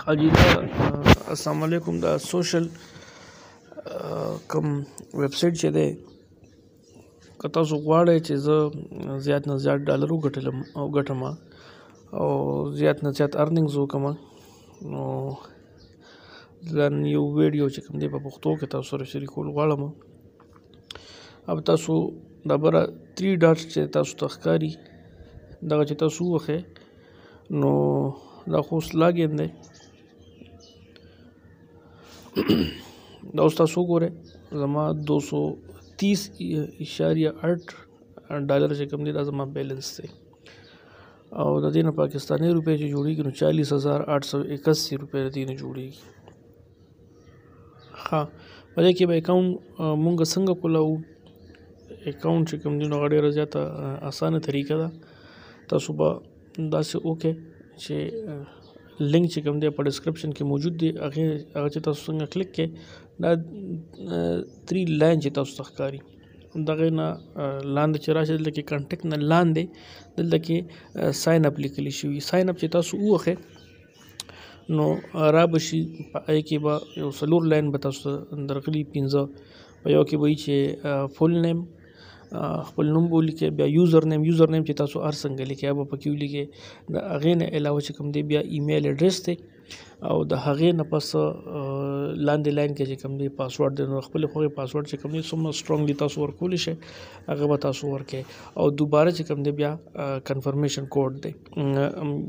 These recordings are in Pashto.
حاجی السلام علیکم. دا سوشل کوم ویب سایټ چې دی که تاسو غواړئ چې زه زیات نه زیات ډالر وګټم او زیات نه زیات ارننګز وکړم نو زه نن یو ویډیو چې کوم دی په پښتو کې تاسو سره شریکول غواړم. اب تاسو دبره 3 ډاټس چې تاسو ته ښکاري دغه چې تاسو ووهئ نو دا خو اوس لاګین دی. دا اوس تاسو وګورئ زما 230.8 ډالر چې کوم دی دا زما بیلنس دی او د دې نه پاکستاني روپۍ چې جوړېږي نو 40,881 روپۍ د دې نه جوړېږي. ښه په دې کې به اکاونټ مونږ څنګه کولاو؟ اکاونټ چې کوم دی نو هغه ډېره زیاته اسانه طریقه ده. تاسو به داسې وکړئ چې لینک چې کوم دی په ډسکرپشن کې موجود دی هغه چې تاسو څنګه کلیک کړئ دا 3 لاین چې تاسو ته ښکاري دغه نه لاندې چې راشي دلته کې کانټیکټ نه لاندې دلته کې ساین اپ لیکلی شوي. ساین اپ چې تاسو ووهئ نو را به شي په هغې کې به یو 4 لاین به تاسو ته درغلي 15 په یو کې به وي چې فول نیم خپل نوم به ولیکئ، بیا یوزر نیم چې تاسو هر څنګه لیکئ هغه به پکې ولیکئ. د هغې نه علاوه چې کوم دی بیا ایمیل اډرس دی او د هغې نه پس لاندې لاین کې چې کوم دی پاسورډ دی نو خپل خوښې پاسورډ چې کوم دی څومره سټرونګلی تاسو ورکولی شئ هغه به تاسو ورکئ او دوباره چې کوم دی بیا کنفرمیشن کوډ دی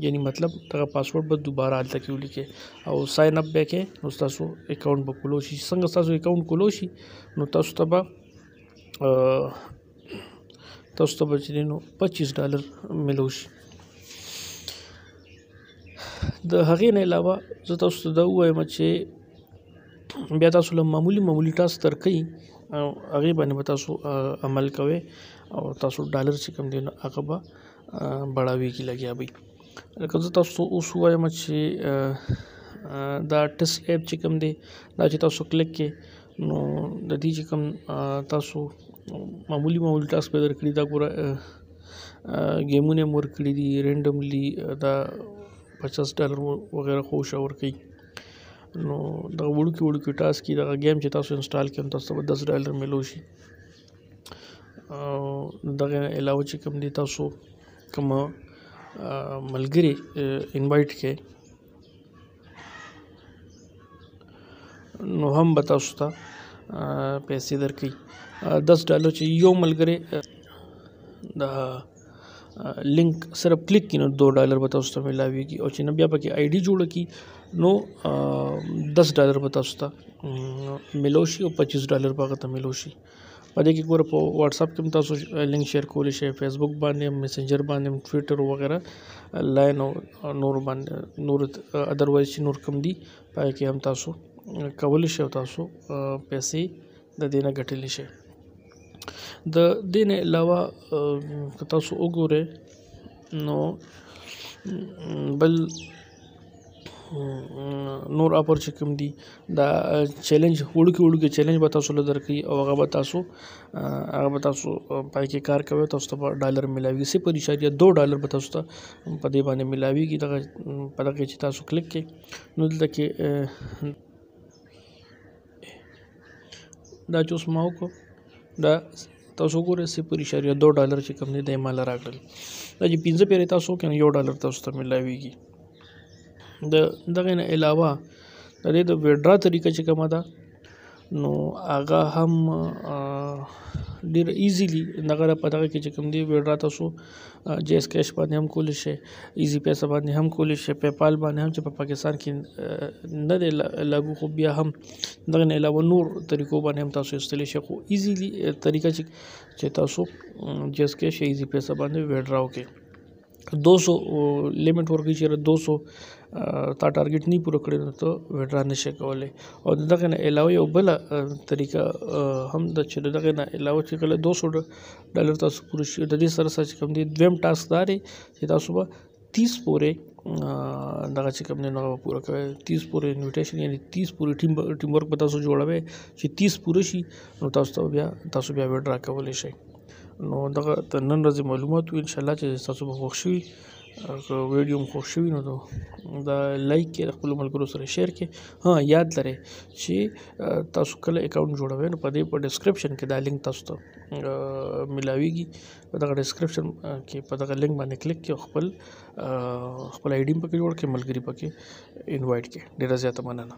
یعنی مطلب دغه پاسورډ به دوباره هلته کې ولیکئ او ساین اپ بیا کړئ نو ستاسو اکاونټ به کولو شي. څنګه ستاسو اکاونټ کولو شي نو تاسو ته به چې دی نو $25 میلو شي. د هغې نه علاوه زه تاسو ته دا ووایم چې بیا تاسو له معمولي ټاسک درکوي او هغې باندې به تاسو عمل کوئ او تاسو ډالر چې کوم دی نو هغه به بړاویږي لګیا به. لکه زه تاسو ته اوس ووایم چې دا ټس ایپ چې کوم دی دا چې تاسو کلیک کړئ نو د دې چې کوم تاسو معمولي ټاسک به درکړي دا ګوره ګیمونه یې ورکړي دي رینډملی دا $50 وغیره خو شا ورکوي نو دغه وړوکي ټاسک دي. دغه ګیم چې تاسو انسټال کړئ نو تاسو ته به $10 میلو شي او دغه علاوه چې کوم دی تاسو کوم ملګري انوایټ کړئ نو هم به تاسو ته پیسې درکوي. $10 چې یو ملګری د لینک صرف کلیک کړي نو $2 به تاسو ته میلاویږي او چې نه بیا پکې آی ډي جوړه کړي نو $10 به تاسو ته میلو شي او $25 به هغه ته میلو شي. په دې کې ګوره په واټساپ کې هم تاسو لینک شیر کولی شئ، فیسبوک باندې هم، میسنجر باندې هم، ټویټر وغیره لاین او نور باندې نور ادروایز چې نور کم دي په هغې کې هم تاسو کولی شئ او تاسو پیسې د دې نه ګټلی شئ. د دې نه علاوه که تاسو وګورئ نو بل نور اپر چې کوم دي دا چیلنج وړوکي چیلنج به تاسو له درکوي او هغه به تاسو پای کې کار کوئ تاسو ته به ډالر میلاویږي. $0.2 به تاسو ته په دې باندې میلاویږي. په دغه چې تاسو کلیک کړئ نو دلته کې دا چې اوس ما وکړو دا تاسو وګورئ $0.2 چې کوم دی دا یې ماله راکړل. دا چې 15 پیرې تاسو وکړئ نو $1 تاسو ته میلاویږي. د دغې نه علاوه د دې د ویډرا طریقه چې کومه ده نو هغه هم ډېر ایزیلی دغه په دغه کې چې کوم دی ویډرا تاسو جیس کیش باندې هم کولی شئ، ایزي پیسه باندې هم کولی شئ، پیپال باندې هم چې په پاکستان کې نه دی لاګو خو بیا هم دغه نه علاوه نور طریقو باندې هم تاسو ایستلی شئ. خو ایزیلی طریقه چې تاسو جیس کیش یا ایزي پیسه باندې ویډرا وکړئ. 200 لیمټ ورکوي چې 200 تا ټارګیټ نه پوره کړی نو ته ویډرا نشئ کولی. او د دغې نه علاوه یو بله طریقه هم ده چې د دغې نه علاوه چې کله $200 تاسو پوره شي د دې سره چې کوم دی دویم ټاسک دا دی چې تاسو به 30 پورې دغه چې کوم دی نو هغه به پوره کوئ. 30 پورې انویټیشن یعنی 30 پورې ټیم ورک به تاسو جوړوئ چې 30 پوره شي نو تاسو بیا ویډرا کولی شئ. نو دغه د نن ورځې معلومات وو انشاءالله چې تاسو به خوښ شوي که ویډیو مو خوښ شوي نو دا لایک کړئ، د خپلو ملګرو سره شیر کړئ. ها یاد لرئ چې تاسو کله اکاونټ جوړوئ نو په ډسکرپشن کې دا لینک تاسو ته ملاویږي. په دغه ډسکرپشن کې په دغه لینک باندې کلیک کړئ او خپل آی ډي پکې جوړ کړئ، ملګري پکې انوایټ کړئ. ډېره زیاته مننه.